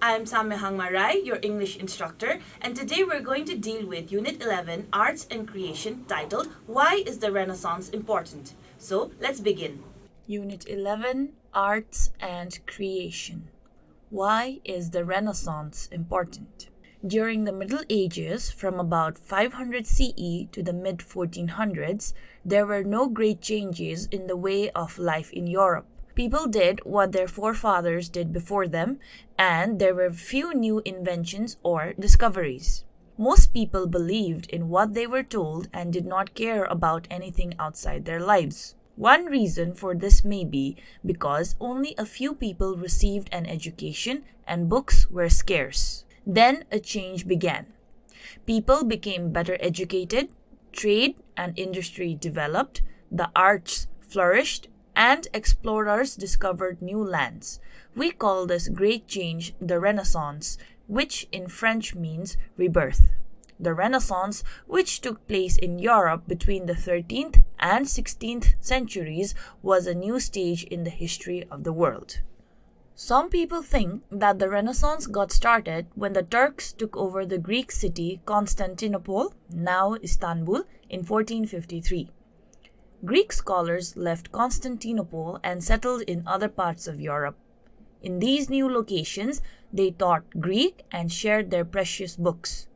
I'm Samyo Hangma Rai, your English instructor, and today we're going to deal with Unit 11, Arts and Creation, titled Why is the Renaissance Important? So, let's begin. Unit 11, Arts and Creation. Why is the Renaissance important? During the Middle Ages, from about 500 CE to the mid 1400s, there were no great changes in the way of life in Europe. People did what their forefathers did before them, and there were few new inventions or discoveries. Most people believed in what they were told and did not care about anything outside their lives. One reason for this may be because only a few people received an education and books were scarce. Then a change began. People became better educated, trade and industry developed, the arts flourished, and explorers discovered new lands. We call this great change the Renaissance, which in French means rebirth. The Renaissance, which took place in Europe between the 13th and 16th centuries, was a new stage in the history of the world. Some people think that the Renaissance got started when the Turks took over the Greek city Constantinople, now Istanbul, in 1453. Greek scholars left Constantinople and settled in other parts of Europe. In these new locations, they taught Greek and shared their precious books.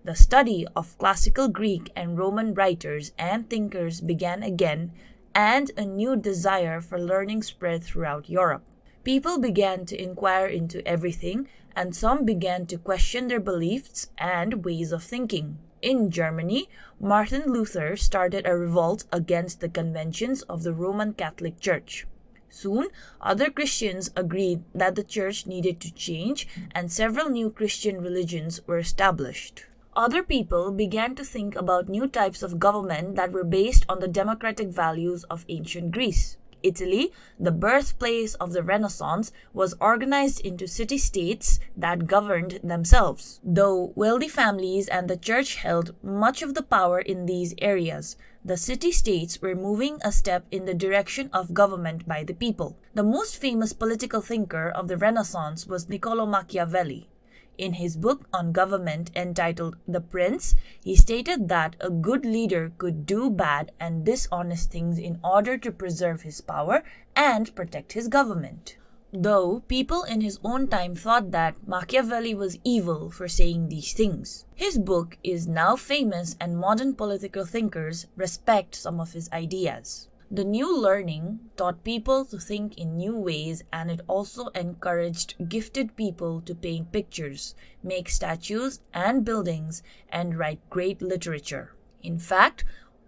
The study of classical Greek and Roman writers and thinkers began again, and a new desire for learning spread throughout Europe. People began to inquire into everything, and some began to question their beliefs and ways of thinking. In Germany, Martin Luther started a revolt against the conventions of the Roman Catholic Church. Soon, other Christians agreed that the church needed to change, and several new Christian religions were established. Other people began to think about new types of government that were based on the democratic values of ancient Greece. Italy, the birthplace of the Renaissance, was organized into city-states that governed themselves. Though wealthy families and the church held much of the power in these areas, the city-states were moving a step in the direction of government by the people. The most famous political thinker of the Renaissance was Niccolò Machiavelli. In his book on government entitled The Prince, he stated that a good leader could do bad and dishonest things in order to preserve his power and protect his government. Though people in his own time thought that Machiavelli was evil for saying these things. His book is now famous and modern political thinkers respect some of his ideas. The new learning taught people to think in new ways, and it also encouraged gifted people to paint pictures, make statues and buildings, and write great literature. In fact,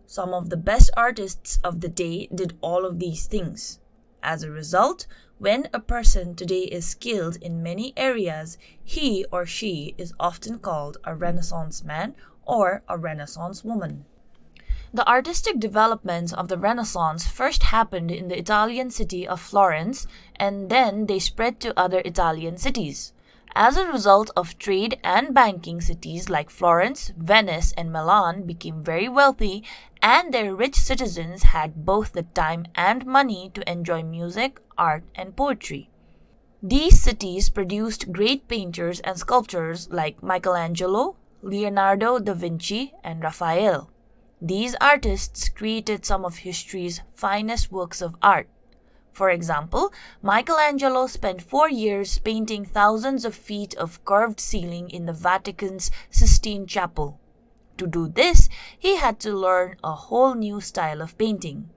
some of the best artists of the day did all of these things. As a result, when a person today is skilled in many areas, he or she is often called a Renaissance man or a Renaissance woman. The artistic developments of the Renaissance first happened in the Italian city of Florence, and then they spread to other Italian cities. As a result of trade and banking, cities like Florence, Venice, and Milan became very wealthy, and their rich citizens had both the time and money to enjoy music, art, and poetry. These cities produced great painters and sculptors like Michelangelo, Leonardo da Vinci, and Raphael. These artists created some of history's finest works of art. For example, Michelangelo spent 4 years painting thousands of feet of curved ceiling in the Vatican's Sistine Chapel. To do this, he had to learn a whole new style of painting.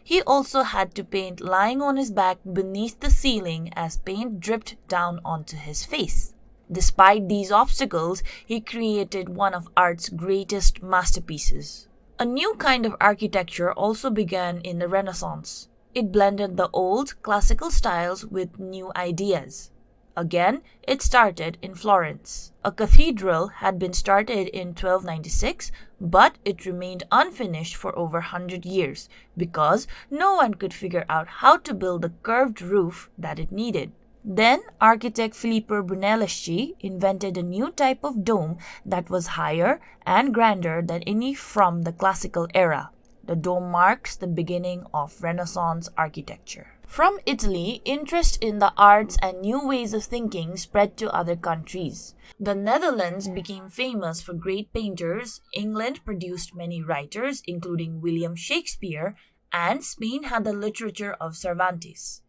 He also had to paint lying on his back beneath the ceiling as paint dripped down onto his face. Despite these obstacles, he created one of art's greatest masterpieces. A new kind of architecture also began in the Renaissance. It blended the old classical styles with new ideas. Again, it started in Florence. A cathedral had been started in 1296, but it remained unfinished for over 100 years because no one could figure out how to build the curved roof that it needed. Then, architect Filippo Brunelleschi invented a new type of dome that was higher and grander than any from the classical era. The dome marks the beginning of Renaissance architecture. From Italy, interest in the arts and new ways of thinking spread to other countries. The Netherlands became famous for great painters, England produced many writers, including William Shakespeare, and Spain had the literature of Cervantes.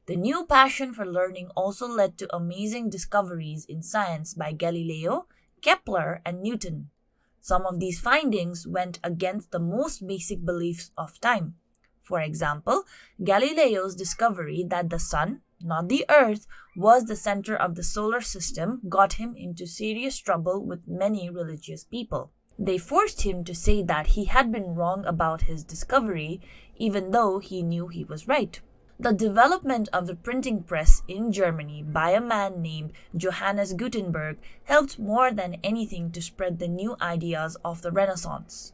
The new passion for learning also led to amazing discoveries in science by Galileo, Kepler, and Newton. Some of these findings went against the most basic beliefs of time. For example, Galileo's discovery that the sun, not the earth, was the center of the solar system got him into serious trouble with many religious people. They forced him to say that he had been wrong about his discovery, even though he knew he was right. The development of the printing press in Germany by a man named Johannes Gutenberg helped more than anything to spread the new ideas of the Renaissance.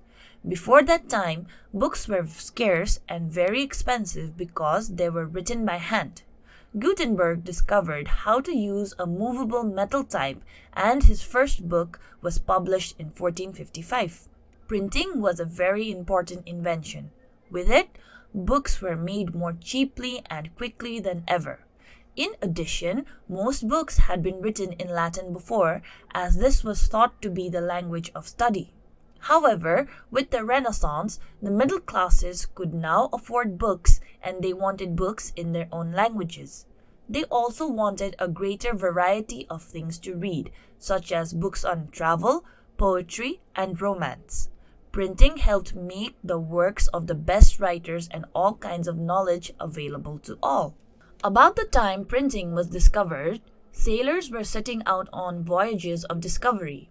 Before that time, books were scarce and very expensive because they were written by hand. Gutenberg discovered how to use a movable metal type, and his first book was published in 1455. Printing was a very important invention. With it, books were made more cheaply and quickly than ever. In addition, most books had been written in Latin before, as this was thought to be the language of study. However, with the Renaissance, the middle classes could now afford books and they wanted books in their own languages. They also wanted a greater variety of things to read, such as books on travel, poetry, and romance. Printing helped make the works of the best writers and all kinds of knowledge available to all. About the time printing was discovered, sailors were setting out on voyages of discovery.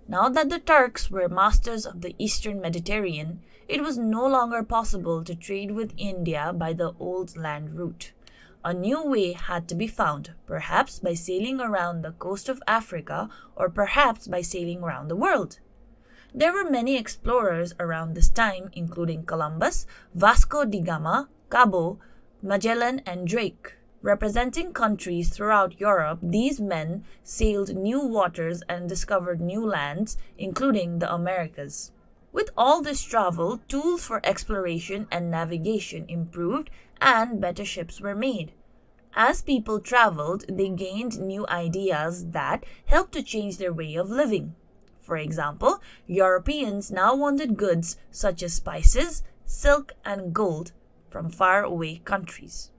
Now that the Turks were masters of the eastern Mediterranean, it was no longer possible to trade with India by the old land route. A new way had to be found, perhaps by sailing around the coast of Africa or perhaps by sailing around the world. There were many explorers around this time, including Columbus, Vasco da Gama, Cabo, Magellan, and Drake. Representing countries throughout Europe, these men sailed new waters and discovered new lands, including the Americas. With all this travel, tools for exploration and navigation improved and better ships were made. As people traveled, they gained new ideas that helped to change their way of living. For example, Europeans now wanted goods such as spices, silk, and gold from faraway countries.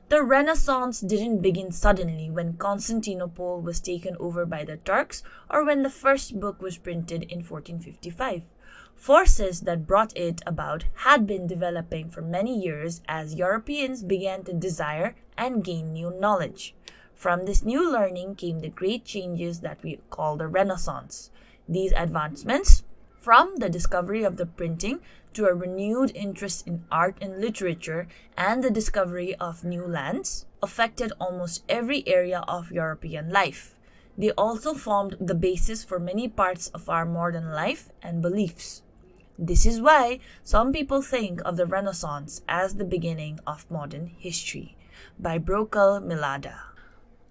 The Renaissance didn't begin suddenly when Constantinople was taken over by the Turks or when the first book was printed in 1455. Forces that brought it about had been developing for many years as Europeans began to desire and gain new knowledge. From this new learning came the great changes that we call the Renaissance. These advancements, from the discovery of the printing to a renewed interest in art and literature and the discovery of new lands, affected almost every area of European life. They also formed the basis for many parts of our modern life and beliefs. This is why some people think of the Renaissance as the beginning of modern history. By Brocal Milada.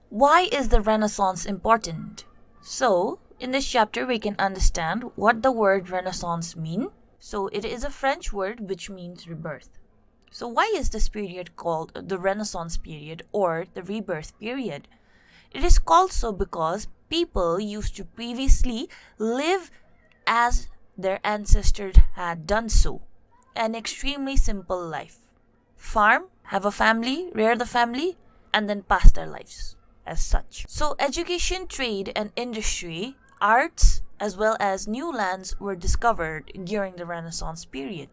Why is the Renaissance important? So, in this chapter, we can understand what the word Renaissance means. So, it is a French word which means rebirth. So, why is this period called the Renaissance period or the rebirth period? It is called so because people used to previously live as their ancestors had done so, an extremely simple life. Farm, have a family, rear the family, and then pass their lives as such. So, education, trade, and industry, arts, as well as new lands were discovered during the Renaissance period.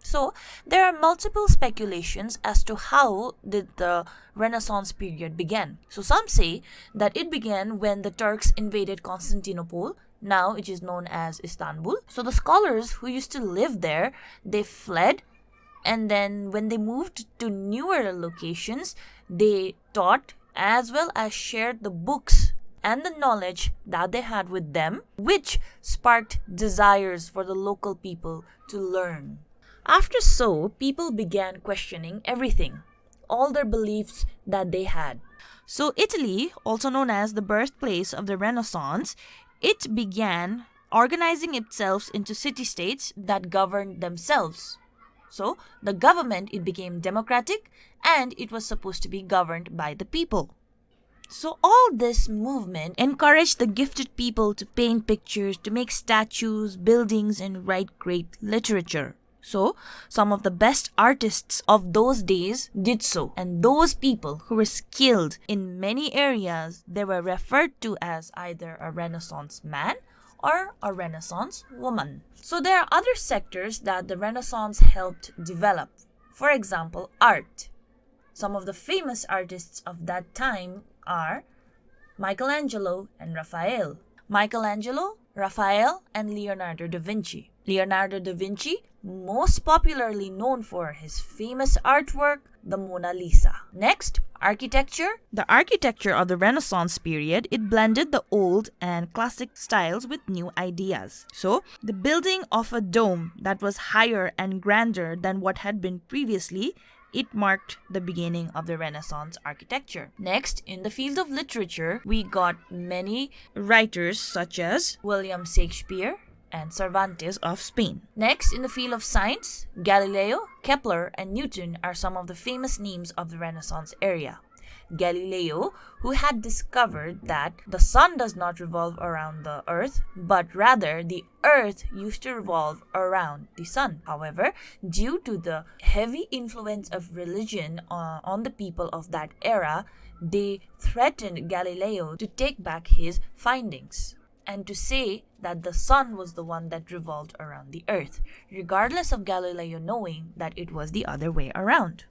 So, there are multiple speculations as to how did the Renaissance period begin. So, some say that it began when the Turks invaded Constantinople, now it is known as Istanbul. So, the scholars who used to live there, they fled, and then when they moved to newer locations, they taught as well as shared the books and the knowledge that they had with them, which sparked desires for the local people to learn. After so, people began questioning everything, all their beliefs that they had. So Italy, also known as the birthplace of the Renaissance, it began organizing itself into city-states that governed themselves. So the government, it became democratic and it was supposed to be governed by the people. So all this movement encouraged the gifted people to paint pictures, to make statues, buildings, and write great literature. So some of the best artists of those days did so. And those people who were skilled in many areas, they were referred to as either a Renaissance man or a Renaissance woman. So there are other sectors that the Renaissance helped develop. For example, art. Some of the famous artists of that time are Michelangelo and Raphael. Michelangelo, Raphael, and Leonardo da Vinci. Leonardo da Vinci, most popularly known for his famous artwork, the Mona Lisa. Next, architecture. The architecture of the Renaissance period, it blended the old and classic styles with new ideas. So, the building of a dome that was higher and grander than what had been previously, it marked the beginning of the Renaissance architecture. Next, in the field of literature, we got many writers such as William Shakespeare and Cervantes of Spain. Next, in the field of science, Galileo, Kepler, and Newton are some of the famous names of the Renaissance era. Galileo, who had discovered that the sun does not revolve around the earth, but rather the earth used to revolve around the sun. However, due to the heavy influence of religion on the people of that era, they threatened Galileo to take back his findings and to say that the sun was the one that revolved around the earth, regardless of Galileo knowing that it was the other way around.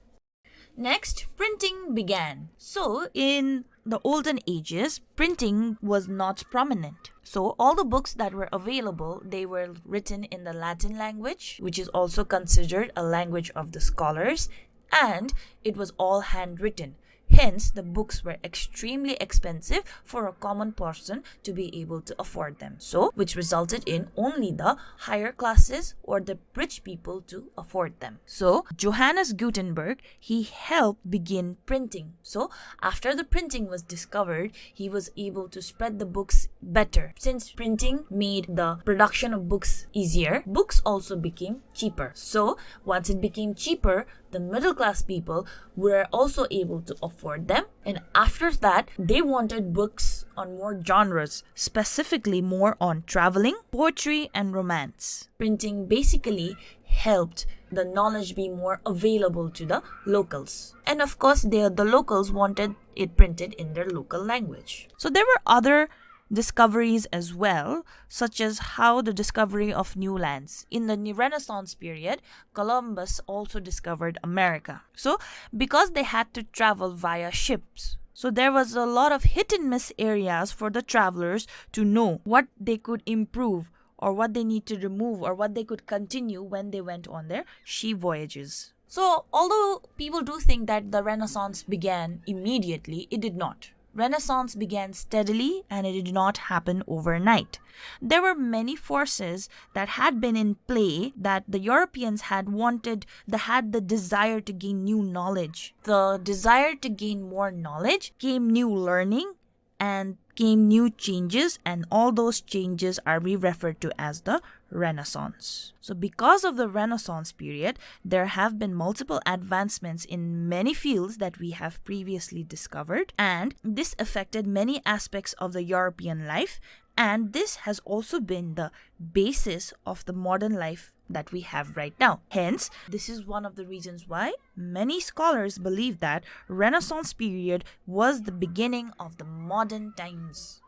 Next, printing began. So, in the olden ages, printing was not prominent. So, all the books that were available, they were written in the Latin language, which is also considered a language of the scholars, and it was all handwritten. Hence, the books were extremely expensive for a common person to be able to afford them. So, which resulted in only the higher classes or the rich people to afford them. So, Johannes Gutenberg, he helped begin printing. So, after the printing was discovered, he was able to spread the books better. Since printing made the production of books easier, books also became cheaper. So, once it became cheaper, the middle class people were also able to afford them, and after that they wanted books on more genres, specifically more on traveling, poetry, and romance. Printing basically helped the knowledge be more available to the locals, and of course the locals wanted it printed in their local language. So there were other discoveries as well, such as how the discovery of new lands. In the Renaissance period, Columbus also discovered America. So, because they had to travel via ships, so there was a lot of hit and miss areas for the travelers to know what they could improve or what they need to remove or what they could continue when they went on their ship voyages. So, although people do think that the Renaissance began immediately, it did not. Renaissance began steadily and it did not happen overnight. There were many forces that had been in play that the Europeans had the desire to gain new knowledge. The desire to gain more knowledge came new learning and came new changes, and all those changes are we referred to as the Renaissance. So because of the Renaissance period, there have been multiple advancements in many fields that we have previously discovered, and this affected many aspects of the European life, and this has also been the basis of the modern life that we have right now. Hence, this is one of the reasons why many scholars believe that Renaissance period was the beginning of the modern times.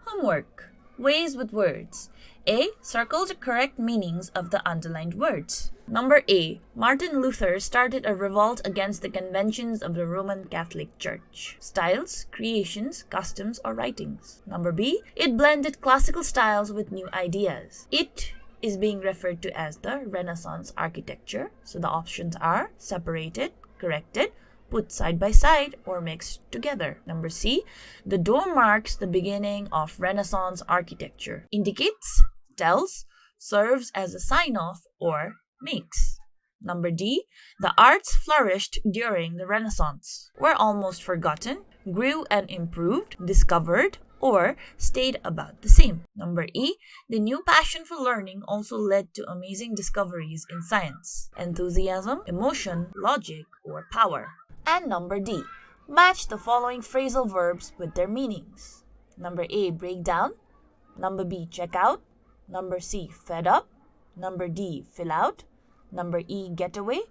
Homework. Ways with words. A. Circle the correct meanings of the underlined words. Number A. Martin Luther started a revolt against the conventions of the Roman Catholic Church. Styles, creations, customs, or writings. Number B. It blended classical styles with new ideas. It is being referred to as the Renaissance architecture. So the options are separated, corrected, put side by side, or mixed together. Number C, the dome marks the beginning of Renaissance architecture. Indicates, tells, serves as a sign-off, or makes. Number D, the arts flourished during the Renaissance, were almost forgotten, grew and improved, discovered, or stayed about the same. Number E, the new passion for learning also led to amazing discoveries in science, enthusiasm, emotion, logic, or power. And number D, match the following phrasal verbs with their meanings. Number A, break down. Number B, check out. Number C, fed up. Number D, fill out. Number E, get away.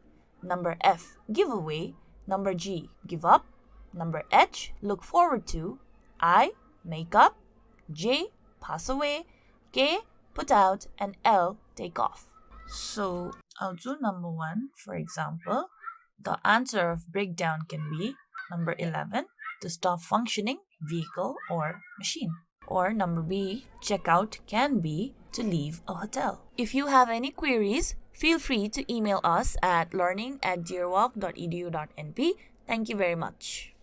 Number F, give away. Number G, give up. Number H, look forward to. I, make up. J, pass away. K, put out. And L, take off. So I'll do number 1. For example, the answer of breakdown can be number 11, to stop functioning, vehicle or machine. Or number B, check out can be to leave a hotel. If you have any queries, feel free to email us at learning@dearwalk.edu.np. Thank you very much.